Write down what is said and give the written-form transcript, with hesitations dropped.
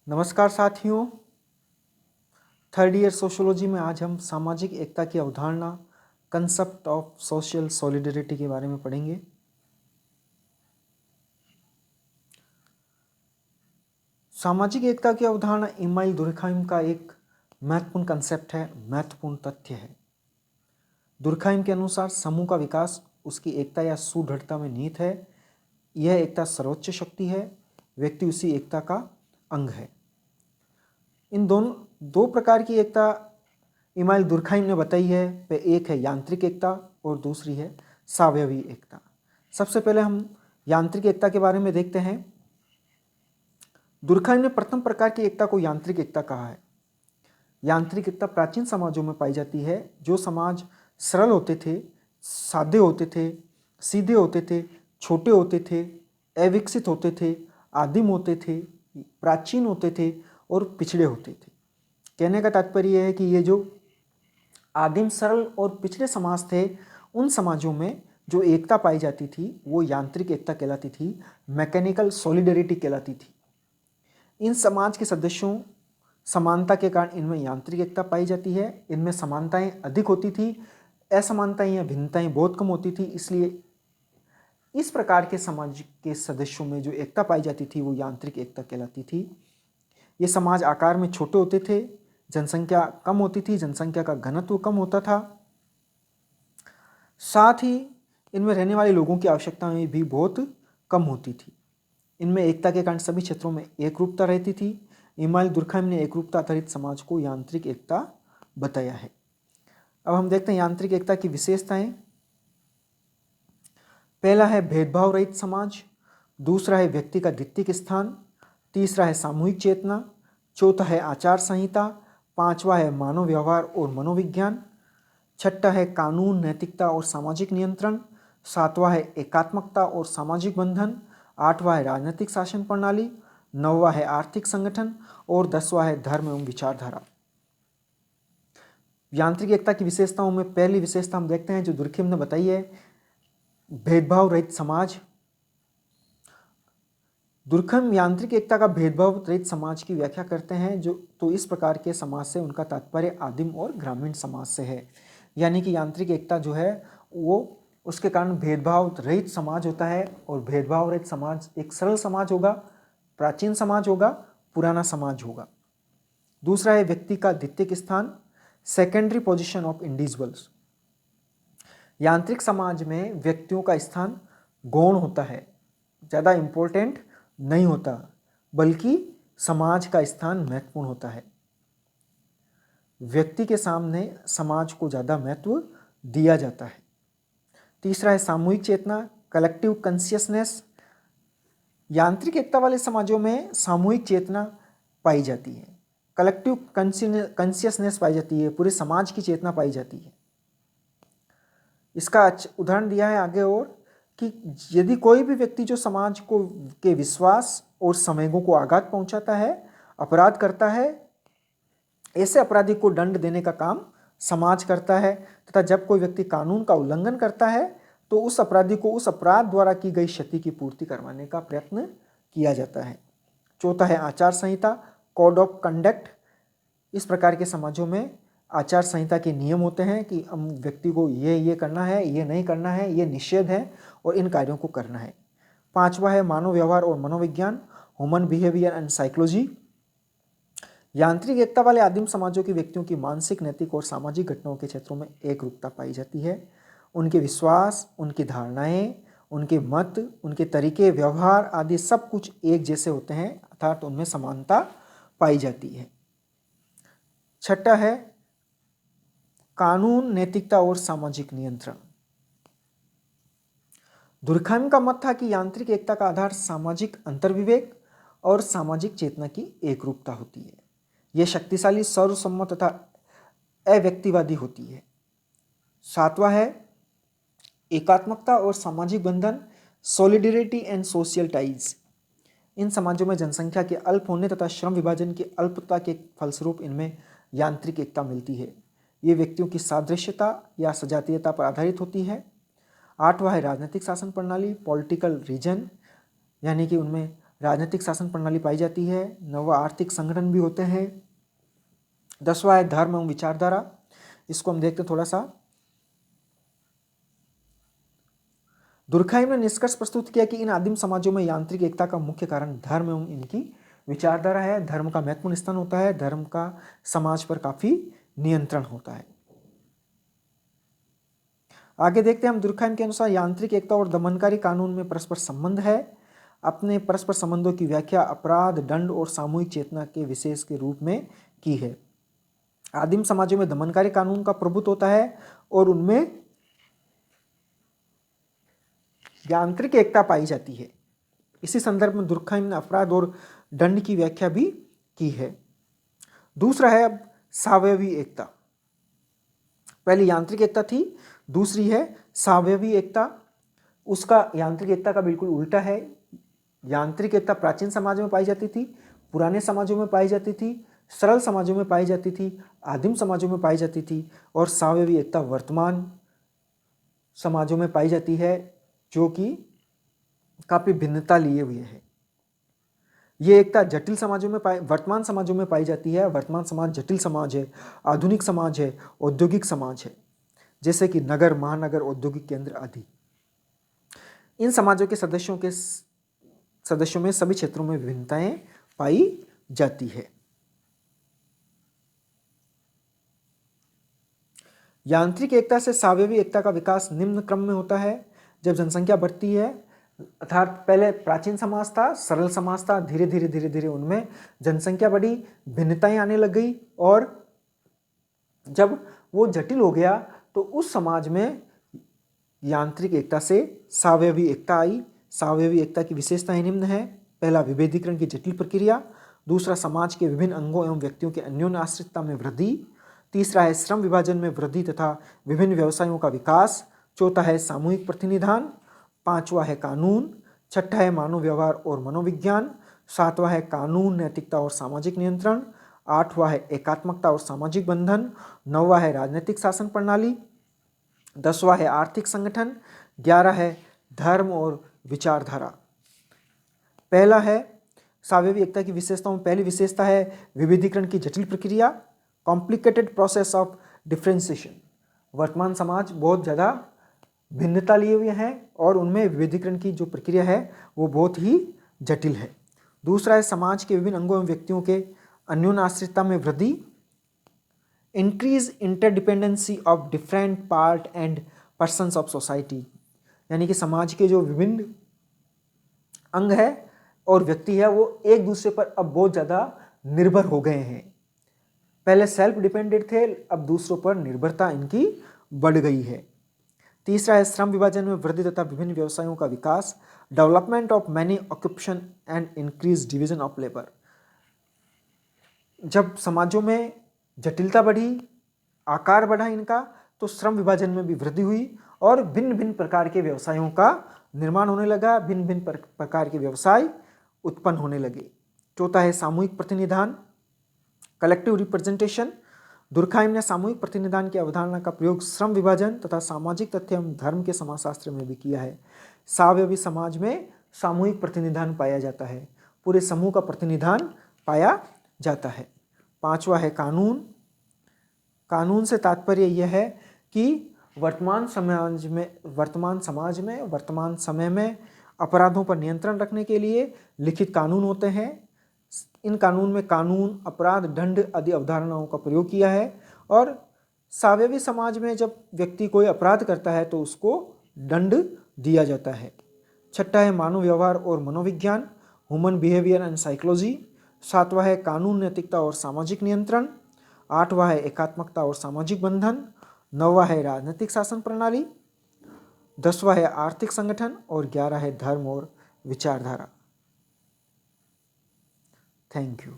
नमस्कार साथियों, third year sociology में आज हम सामाजिक एकता की अवधारणा कंसेप्ट ऑफ सोशल सॉलिडरिटी के बारे में पढ़ेंगे। सामाजिक एकता की अवधारणा इमानुएल दुर्कheim का एक महत्वपूर्ण कंसेप्ट है, महत्वपूर्ण तथ्य है। दुर्कheim के अनुसार समूह का विकास उसकी एकता या सुदृढ़ता में निहित है। यह एकता सर्वोच्च शक्ति है, व्यक्ति उसी एकता का अंग है। इन दो प्रकार की एकता इमानुएल दुर्कheim ने बताई है। एक है यांत्रिक एकता और दूसरी है सावयवी एकता। सबसे पहले हम यांत्रिक एकता के बारे में देखते हैं। दुर्कheim ने प्रथम प्रकार की एकता को यांत्रिक एकता कहा है। यांत्रिक एकता प्राचीन समाजों में पाई जाती है। जो समाज सरल होते थे, सादे होते थे, सीधे होते थे, छोटे होते थे, अविकसित होते थे, आदिम होते थे, प्राचीन होते थे और पिछड़े होते थे। कहने का तात्पर्य यह है कि ये जो आदिम, सरल और पिछड़े समाज थे, उन समाजों में जो एकता पाई जाती थी वो यांत्रिक एकता कहलाती थी, मैकेनिकल सॉलिडरिटी कहलाती थी। इन समाज के सदस्यों समानता के कारण इनमें यांत्रिक एकता पाई जाती है। इनमें समानताएं अधिक होती थी, असमानताएं या भिन्नताएं बहुत कम होती थी। इसलिए इस प्रकार के समाज के सदस्यों में जो एकता पाई जाती थी वो यांत्रिक एकता कहलाती थी। ये समाज आकार में छोटे होते थे, जनसंख्या कम होती थी, जनसंख्या का घनत्व कम होता था। साथ ही इनमें रहने वाले लोगों की आवश्यकताएं भी बहुत कम होती थी। इनमें एकता के कारण सभी क्षेत्रों में एकरूपता रहती थी। इमानुएल दुर्कheim ने एकरूपता आधारित समाज को यांत्रिक एकता बताया है। अब हम देखते हैं यांत्रिक एकता की विशेषताएं। पहला है भेदभाव रहित समाज, दूसरा है व्यक्ति का द्वितीयक स्थान, तीसरा है सामूहिक चेतना, चौथा है आचार संहिता, पांचवा है मानव व्यवहार और मनोविज्ञान, छठा है कानून, नैतिकता और सामाजिक नियंत्रण, सातवां है एकात्मकता और सामाजिक बंधन, आठवां है राजनीतिक शासन प्रणाली, नौवां है आर्थिक संगठन और 10वां है धर्म एवं विचारधारा। यांत्रिक एकता की विशेषताओं में पहली विशेषता हम देखते हैं जो दुर्कheim ने बताई है, भेदभाव रहित समाज। दुर्कheim यांत्रिक एकता का भेदभाव रहित समाज की व्याख्या करते हैं। तो इस प्रकार के समाज से उनका तात्पर्य आदिम और ग्रामीण समाज से है। यानी कि यांत्रिक एकता जो है वो उसके कारण भेदभाव रहित समाज होता है, और भेदभाव रहित समाज एक सरल समाज होगा, प्राचीन समाज होगा, पुराना समाज होगा। दूसरा है व्यक्ति का द्वितीयक स्थान, सेकेंडरी पोजीशन ऑफ इंडिविजुअल्स। यांत्रिक समाज में व्यक्तियों का स्थान गौण होता है, ज़्यादा इंपॉर्टेंट नहीं होता, बल्कि समाज का स्थान महत्वपूर्ण होता है। व्यक्ति के सामने समाज को ज़्यादा महत्व दिया जाता है। तीसरा है सामूहिक चेतना, कलेक्टिव कॉन्शियसनेस। यांत्रिक एकता वाले समाजों में सामूहिक चेतना पाई जाती है, कलेक्टिव कॉन्शियसनेस पाई जाती है, पूरे समाज की चेतना पाई जाती है। इसका उदाहरण दिया है आगे और कि यदि कोई भी व्यक्ति जो समाज को के विश्वास और संवेगों को आघात पहुंचाता है, अपराध करता है, ऐसे अपराधी को दंड देने का काम समाज करता है, तथा जब कोई व्यक्ति कानून का उल्लंघन करता है तो उस अपराधी को उस अपराध द्वारा की गई क्षति की पूर्ति करवाने का प्रयत्न किया जाता है। चौथा है आचार संहिता, कोड ऑफ कंडक्ट। इस प्रकार के समाजों में आचार संहिता के नियम होते हैं कि हम व्यक्ति को ये करना है, ये नहीं करना है, ये निषेध है और इन कार्यों को करना है। पांचवा है मानव व्यवहार और मनोविज्ञान, ह्यूमन बिहेवियर एंड साइकोलॉजी। यांत्रिक एकता वाले आदिम समाजों के व्यक्तियों की मानसिक, नैतिक और सामाजिक घटनाओं के क्षेत्रों में एकरूपता पाई जाती है। उनके विश्वास, उनकी धारणाएं, उनके मत, उनके तरीके, व्यवहार आदि सब कुछ एक जैसे होते हैं, अर्थात उनमें समानता पाई जाती है। छठा है कानून, नैतिकता और सामाजिक नियंत्रण। दुर्कheim का मत था कि यांत्रिक एकता का आधार सामाजिक अंतर्विवेक और सामाजिक चेतना की एकरूपता होती है। यह शक्तिशाली, सर्वसम्मत तथा अव्यक्तिवादी होती है। सातवां है एकात्मकता और सामाजिक बंधन, सॉलिडरिटी एंड सोशल टाइज। इन समाजों में जनसंख्या के अल्प होने तथा श्रम विभाजन की अल्पता के फलस्वरूप इनमें यांत्रिक एकता मिलती है। ये व्यक्तियों की सादृश्यता या सजातीयता पर आधारित होती है। आठवां है राजनीतिक शासन प्रणाली, पॉलिटिकल रीजन, यानी कि उनमें राजनीतिक शासन प्रणाली पाई जाती है। 9वां आर्थिक संगठन भी होते हैं। 10वां है धर्म एवं विचारधारा। इसको हम देखते हैं थोड़ा सा। दुर्खाइम ने निष्कर्ष प्रस्तुत किया कि इन आदिम समाजों में यांत्रिक एकता का मुख्य कारण धर्म एवं इनकी विचारधारा है। धर्म का महत्वपूर्ण स्थान होता है। धर्म का समाज पर काफी नियंत्रण होता है। आगे देखते हैं हम। दुर्खाइम के अनुसार यांत्रिक एकता और दमनकारी कानून में परस्पर संबंध है। अपने परस्पर संबंधों की व्याख्या अपराध, दंड और सामूहिक चेतना के विशेष के रूप में की है। आदिम समाजों में दमनकारी कानून का प्रभुत्व होता है और उनमें यांत्रिक एकता पाई जाती है। इसी संदर्भ में दुर्खाइम ने अपराध और दंड की व्याख्या भी की है। दूसरा है अब सावयवी एकता। पहली यांत्रिक एकता थी, दूसरी है सावयवी एकता। उसका यांत्रिक एकता का बिल्कुल उल्टा है। यांत्रिक एकता प्राचीन समाजों में पाई जाती थी, पुराने समाजों में पाई जाती थी, सरल समाजों में पाई जाती थी, आदिम समाजों में पाई जाती थी। और सावयवी एकता वर्तमान समाजों में पाई जाती है, जो कि काफी भिन्नता लिए हुए है। ये एकता जटिल समाजों में वर्तमान समाजों में पाई जाती है। वर्तमान समाज जटिल समाज है, आधुनिक समाज है, औद्योगिक समाज है, जैसे कि नगर, महानगर, औद्योगिक केंद्र आदि। इन समाजों के सदस्यों में सभी क्षेत्रों में विभिन्नताएं पाई जाती है। यांत्रिक एकता से सावयवी एकता का विकास निम्न क्रम में होता है। जब जनसंख्या बढ़ती है, अर्थात पहले प्राचीन समाज था, सरल समाज था, धीरे धीरे उनमें जनसंख्या बढ़ी, भिन्नताएं आने लग गई, और जब वो जटिल हो गया तो उस समाज में यांत्रिक एकता से सावयवी एकता आई। सावयवी एकता की विशेषताएं निम्न है। पहला, विभेदीकरण की जटिल प्रक्रिया। दूसरा, समाज के विभिन्न अंगों एवं व्यक्तियों के अन्योन्य आश्रितता में वृद्धि। तीसरा है श्रम विभाजन में वृद्धि तथा विभिन्न व्यवसायों का विकास। चौथा है सामूहिक प्रतिनिधान। पांचवा है कानून। छठा है मानव व्यवहार और मनोविज्ञान। सातवां है कानून, नैतिकता और सामाजिक नियंत्रण। आठवां है एकात्मकता और सामाजिक बंधन। नौवां है राजनीतिक शासन प्रणाली। 10वां है आर्थिक संगठन। 11 है धर्म और विचारधारा। पहला है सावयवी एकता की विशेषताओं में पहली विशेषता है विविधीकरण की जटिल प्रक्रिया, कॉम्प्लिकेटेड प्रोसेस ऑफ डिफरेंशिएशन। वर्तमान समाज बहुत ज़्यादा भिन्नता लिए हुए हैं और उनमें विविधीकरण की जो प्रक्रिया है वो बहुत ही जटिल है। दूसरा है समाज के विभिन्न अंगों एवं व्यक्तियों के अन्योन्य आश्रितता में वृद्धि, increase interdependency of different part and persons of society, यानी कि समाज के जो विभिन्न अंग है और व्यक्ति है वो एक दूसरे पर अब बहुत ज़्यादा निर्भर हो गए हैं। पहले सेल्फ डिपेंडेंट थे, अब दूसरों पर निर्भरता इनकी बढ़ गई है। तीसरा है श्रम विभाजन में वृद्धि तथा विभिन्न व्यवसायों का विकास, development of many occupation and increase division of labour. जब समाजों में जटिलता बढ़ी, आकार बढ़ा इनका, तो श्रम विभाजन में भी वृद्धि हुई और भिन्न भिन्न प्रकार के व्यवसायों का निर्माण होने लगा, भिन्न भिन्न प्रकार के व्यवसाय उत्पन्न होने लगे। चौथा है सामूहिक प्रतिनिधान, कलेक्टिव रिप्रेजेंटेशन। दुर्खाइम ने सामूहिक प्रतिनिधान की अवधारणा का प्रयोग श्रम विभाजन तथा सामाजिक तथ्य एवं धर्म के समाजशास्त्र में भी किया है। सावयवी समाज में सामूहिक प्रतिनिधान पाया जाता है, पूरे समूह का प्रतिनिधान पाया जाता है। पांचवा है कानून। कानून से तात्पर्य यह है कि वर्तमान समय में अपराधों पर नियंत्रण रखने के लिए लिखित कानून होते हैं। इन कानून में कानून, अपराध, दंड आदि अवधारणाओं का प्रयोग किया है। और सावयवी समाज में जब व्यक्ति कोई अपराध करता है तो उसको दंड दिया जाता है। छठा है मानव व्यवहार और मनोविज्ञान, ह्यूमन बिहेवियर एंड साइकोलॉजी। सातवां है कानून, नैतिकता और सामाजिक नियंत्रण। आठवां है एकात्मकता और सामाजिक बंधन। नौवां है राजनीतिक शासन प्रणाली। 10वां है आर्थिक संगठन और 11 है धर्म और विचारधारा। Thank you.